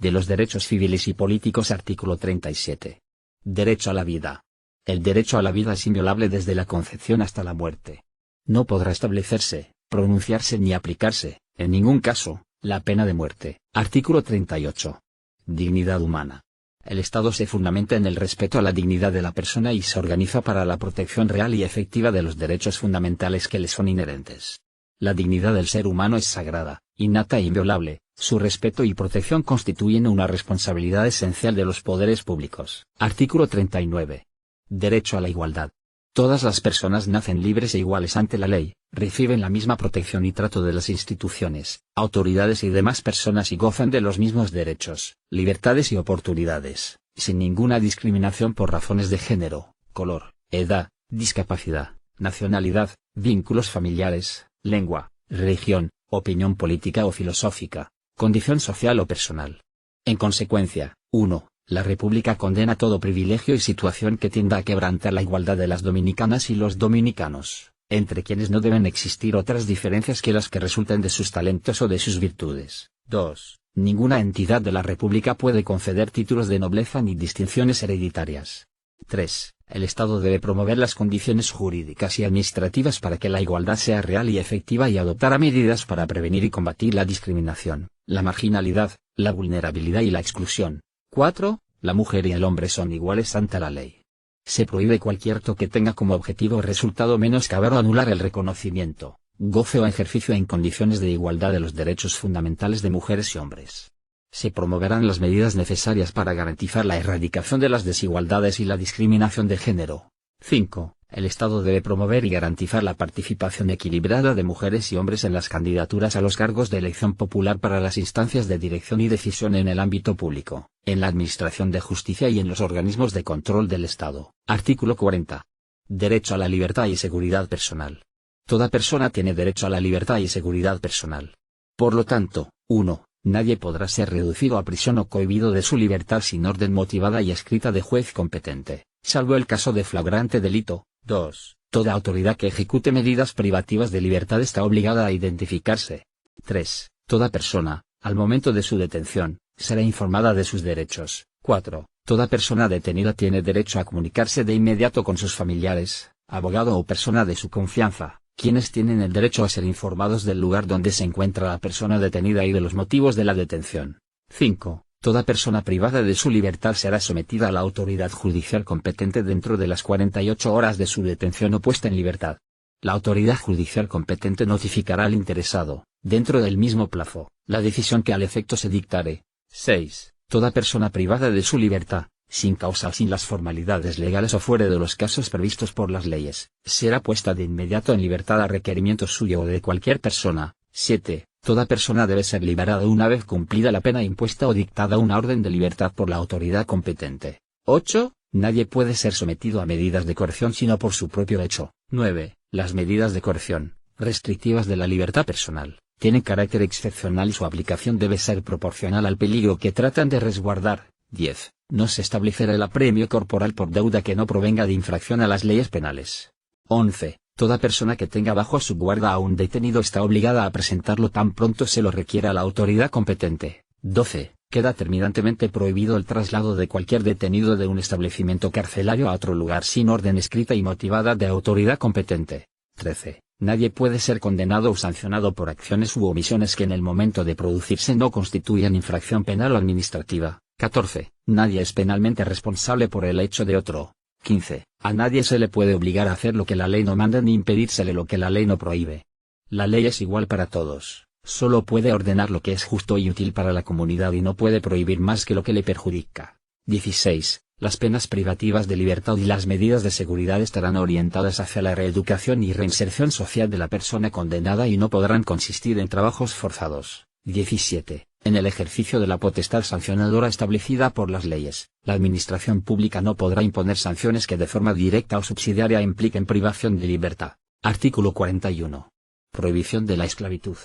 de los derechos civiles y políticos. Artículo 37. Derecho a la vida. El derecho a la vida es inviolable desde la concepción hasta la muerte. No podrá establecerse, pronunciarse ni aplicarse, en ningún caso, la pena de muerte. Artículo 38. Dignidad humana. El Estado se fundamenta en el respeto a la dignidad de la persona y se organiza para la protección real y efectiva de los derechos fundamentales que le son inherentes. La dignidad del ser humano es sagrada, innata e inviolable. Su respeto y protección constituyen una responsabilidad esencial de los poderes públicos. Artículo 39. Derecho a la igualdad. Todas las personas nacen libres e iguales ante la ley, reciben la misma protección y trato de las instituciones, autoridades y demás personas y gozan de los mismos derechos, libertades y oportunidades, sin ninguna discriminación por razones de género, color, edad, discapacidad, nacionalidad, vínculos familiares, lengua, religión, opinión política o filosófica, condición social o personal. En consecuencia, 1. La República condena todo privilegio y situación que tienda a quebrantar la igualdad de las dominicanas y los dominicanos, entre quienes no deben existir otras diferencias que las que resulten de sus talentos o de sus virtudes. 2. Ninguna entidad de la República puede conceder títulos de nobleza ni distinciones hereditarias. 3. El Estado debe promover las condiciones jurídicas y administrativas para que la igualdad sea real y efectiva y adoptar medidas para prevenir y combatir la discriminación, la marginalidad, la vulnerabilidad y la exclusión. 4. La mujer y el hombre son iguales ante la ley. Se prohíbe cualquier acto que tenga como objetivo o resultado menoscabar o anular el reconocimiento, goce o ejercicio en condiciones de igualdad de los derechos fundamentales de mujeres y hombres. Se promoverán las medidas necesarias para garantizar la erradicación de las desigualdades y la discriminación de género. 5. El Estado debe promover y garantizar la participación equilibrada de mujeres y hombres en las candidaturas a los cargos de elección popular para las instancias de dirección y decisión en el ámbito público, en la administración de justicia y en los organismos de control del Estado. Artículo 40. Derecho a la libertad y seguridad personal. Toda persona tiene derecho a la libertad y seguridad personal. Por lo tanto, 1. Nadie podrá ser reducido a prisión o cohibido de su libertad sin orden motivada y escrita de juez competente, salvo el caso de flagrante delito. 2. Toda autoridad que ejecute medidas privativas de libertad está obligada a identificarse. 3. Toda persona, al momento de su detención, será informada de sus derechos. 4. Toda persona detenida tiene derecho a comunicarse de inmediato con sus familiares, abogado o persona de su confianza, quienes tienen el derecho a ser informados del lugar donde se encuentra la persona detenida y de los motivos de la detención. 5. Toda persona privada de su libertad será sometida a la autoridad judicial competente dentro de las 48 horas de su detención o puesta en libertad. La autoridad judicial competente notificará al interesado, dentro del mismo plazo, la decisión que al efecto se dictare. 6. Toda persona privada de su libertad, sin causa o sin las formalidades legales o fuera de los casos previstos por las leyes, será puesta de inmediato en libertad a requerimiento suyo o de cualquier persona. 7. Toda persona debe ser liberada una vez cumplida la pena impuesta o dictada una orden de libertad por la autoridad competente. 8. Nadie puede ser sometido a medidas de coerción sino por su propio hecho. 9. Las medidas de coerción, restrictivas de la libertad personal, tienen carácter excepcional y su aplicación debe ser proporcional al peligro que tratan de resguardar. 10. No se establecerá el apremio corporal por deuda que no provenga de infracción a las leyes penales. 11. Toda persona que tenga bajo su guarda a un detenido está obligada a presentarlo tan pronto se lo requiera a la autoridad competente. 12. Queda terminantemente prohibido el traslado de cualquier detenido de un establecimiento carcelario a otro lugar sin orden escrita y motivada de autoridad competente. 13. Nadie puede ser condenado o sancionado por acciones u omisiones que en el momento de producirse no constituyan infracción penal o administrativa. 14. Nadie es penalmente responsable por el hecho de otro. 15. A nadie se le puede obligar a hacer lo que la ley no manda ni impedírsele lo que la ley no prohíbe. La ley es igual para todos, solo puede ordenar lo que es justo y útil para la comunidad y no puede prohibir más que lo que le perjudica. 16. Las penas privativas de libertad y las medidas de seguridad estarán orientadas hacia la reeducación y reinserción social de la persona condenada y no podrán consistir en trabajos forzados. 17. En el ejercicio de la potestad sancionadora establecida por las leyes, la administración pública no podrá imponer sanciones que de forma directa o subsidiaria impliquen privación de libertad. Artículo 41. Prohibición de la esclavitud.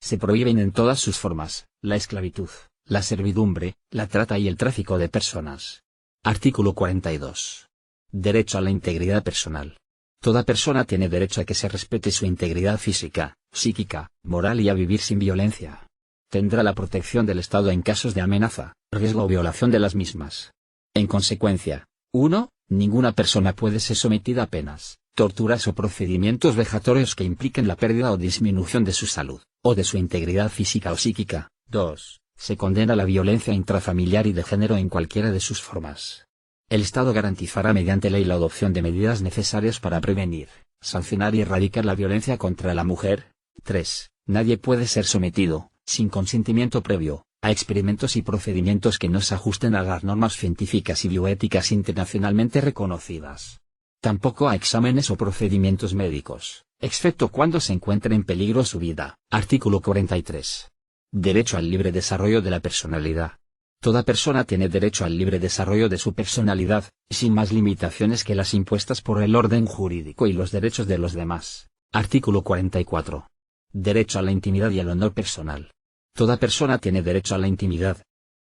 Se prohíben en todas sus formas, la esclavitud, la servidumbre, la trata y el tráfico de personas. Artículo 42. Derecho a la integridad personal. Toda persona tiene derecho a que se respete su integridad física, psíquica, moral y a vivir sin violencia. tendrá la protección del Estado en casos de amenaza, riesgo o violación de las mismas. En consecuencia, 1. Ninguna persona puede ser sometida a penas, torturas o procedimientos vejatorios que impliquen la pérdida o disminución de su salud, o de su integridad física o psíquica. 2. Se condena la violencia intrafamiliar y de género en cualquiera de sus formas. El Estado garantizará mediante ley la adopción de medidas necesarias para prevenir, sancionar y erradicar la violencia contra la mujer. 3. Nadie puede ser sometido, sin consentimiento previo, a experimentos y procedimientos que no se ajusten a las normas científicas y bioéticas internacionalmente reconocidas. Tampoco a exámenes o procedimientos médicos, excepto cuando se encuentre en peligro su vida. Artículo 43. Derecho al libre desarrollo de la personalidad. Toda persona tiene derecho al libre desarrollo de su personalidad, sin más limitaciones que las impuestas por el orden jurídico y los derechos de los demás. Artículo 44. Derecho a la intimidad y al honor personal. Toda persona tiene derecho a la intimidad.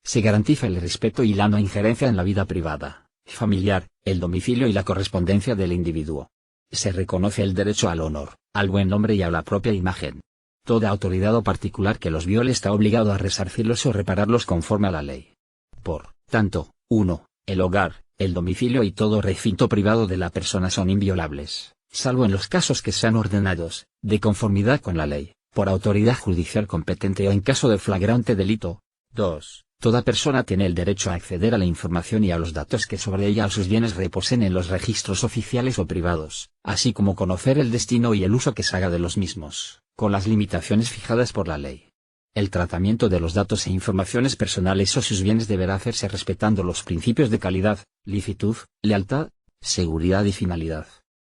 Se garantiza el respeto y la no injerencia en la vida privada, familiar, el domicilio y la correspondencia del individuo. Se reconoce el derecho al honor, al buen nombre y a la propia imagen. Toda autoridad o particular que los viole está obligado a resarcirlos o repararlos conforme a la ley. Por tanto, 1. El hogar, el domicilio y todo recinto privado de la persona son inviolables, salvo en los casos que sean ordenados, de conformidad con la ley, por autoridad judicial competente o en caso de flagrante delito. 2. Toda persona tiene el derecho a acceder a la información y a los datos que sobre ella o sus bienes reposen en los registros oficiales o privados, así como conocer el destino y el uso que se haga de los mismos, con las limitaciones fijadas por la ley. El tratamiento de los datos e informaciones personales o sus bienes deberá hacerse respetando los principios de calidad, licitud, lealtad, seguridad y finalidad.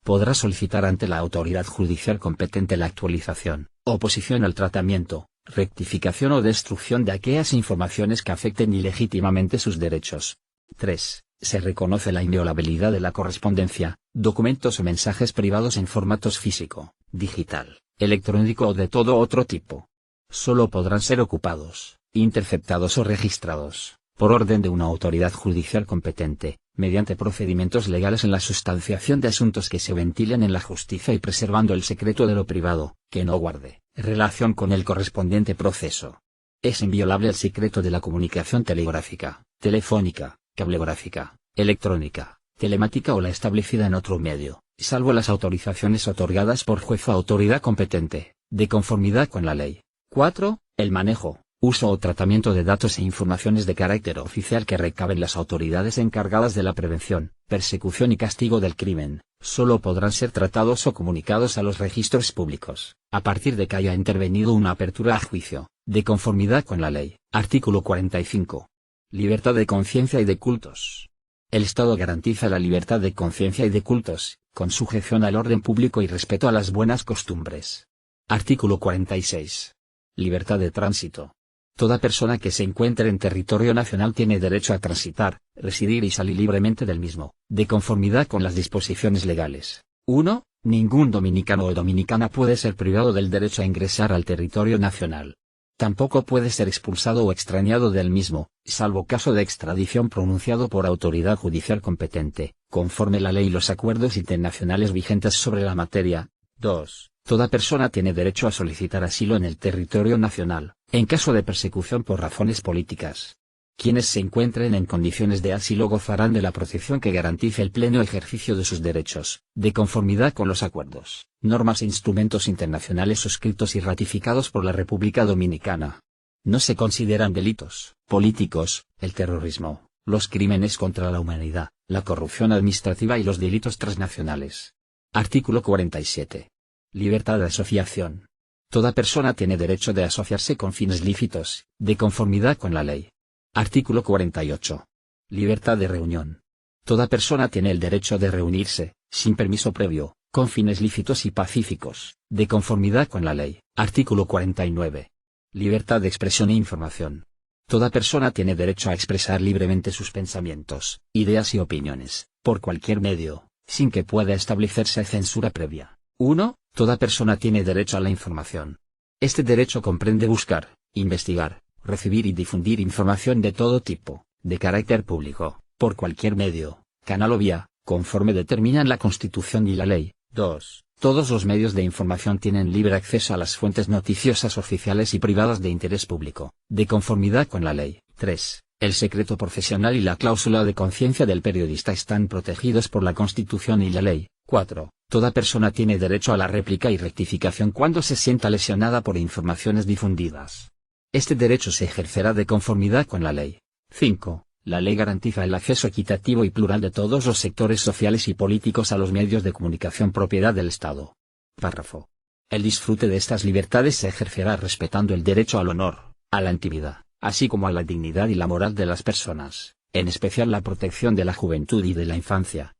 Podrá solicitar ante la autoridad judicial competente la actualización, oposición al tratamiento, rectificación o destrucción de aquellas informaciones que afecten ilegítimamente sus derechos. 3. Se reconoce la inviolabilidad de la correspondencia, documentos o mensajes privados en formatos físico, digital, electrónico o de todo otro tipo. Solo podrán ser ocupados, interceptados o registrados, por orden de una autoridad judicial competente, mediante procedimientos legales en la sustanciación de asuntos que se ventilen en la justicia y preservando el secreto de lo privado, que no guarde relación con el correspondiente proceso. Es inviolable el secreto de la comunicación telegráfica, telefónica, cablegráfica, electrónica, telemática o la establecida en otro medio, salvo las autorizaciones otorgadas por juez o autoridad competente, de conformidad con la ley. 4. El manejo, uso o tratamiento de datos e informaciones de carácter oficial que recaben las autoridades encargadas de la prevención, persecución y castigo del crimen, solo podrán ser tratados o comunicados a los registros públicos, a partir de que haya intervenido una apertura a juicio, de conformidad con la ley. Artículo 45. Libertad de conciencia y de cultos. El Estado garantiza la libertad de conciencia y de cultos, con sujeción al orden público y respeto a las buenas costumbres. Artículo 46. Libertad de tránsito. Toda persona que se encuentre en territorio nacional tiene derecho a transitar, residir y salir libremente del mismo, de conformidad con las disposiciones legales. 1. Ningún dominicano o dominicana puede ser privado del derecho a ingresar al territorio nacional. Tampoco puede ser expulsado o extrañado del mismo, salvo caso de extradición pronunciado por autoridad judicial competente, conforme la ley y los acuerdos internacionales vigentes sobre la materia. 2. Toda persona tiene derecho a solicitar asilo en el territorio nacional, en caso de persecución por razones políticas. Quienes se encuentren en condiciones de asilo gozarán de la protección que garantice el pleno ejercicio de sus derechos, de conformidad con los acuerdos, normas e instrumentos internacionales suscritos y ratificados por la República Dominicana. No se consideran delitos políticos, el terrorismo, los crímenes contra la humanidad, la corrupción administrativa y los delitos transnacionales. Artículo 47. Libertad de asociación. Toda persona tiene derecho de asociarse con fines lícitos, de conformidad con la ley. Artículo 48. Libertad de reunión. Toda persona tiene el derecho de reunirse, sin permiso previo, con fines lícitos y pacíficos, de conformidad con la ley. Artículo 49. Libertad de expresión e información. Toda persona tiene derecho a expresar libremente sus pensamientos, ideas y opiniones, por cualquier medio, sin que pueda establecerse censura previa. 1. Toda persona tiene derecho a la información. Este derecho comprende buscar, investigar, recibir y difundir información de todo tipo, de carácter público, por cualquier medio, canal o vía, conforme determinan la Constitución y la ley, 2. Todos los medios de información tienen libre acceso a las fuentes noticiosas oficiales y privadas de interés público, de conformidad con la ley. 3. El secreto profesional y la cláusula de conciencia del periodista están protegidos por la Constitución y la ley. 4. Toda persona tiene derecho a la réplica y rectificación cuando se sienta lesionada por informaciones difundidas. Este derecho se ejercerá de conformidad con la ley. 5. La ley garantiza el acceso equitativo y plural de todos los sectores sociales y políticos a los medios de comunicación propiedad del Estado. Párrafo. El disfrute de estas libertades se ejercerá respetando el derecho al honor, a la intimidad, así como a la dignidad y la moral de las personas, en especial la protección de la juventud y de la infancia.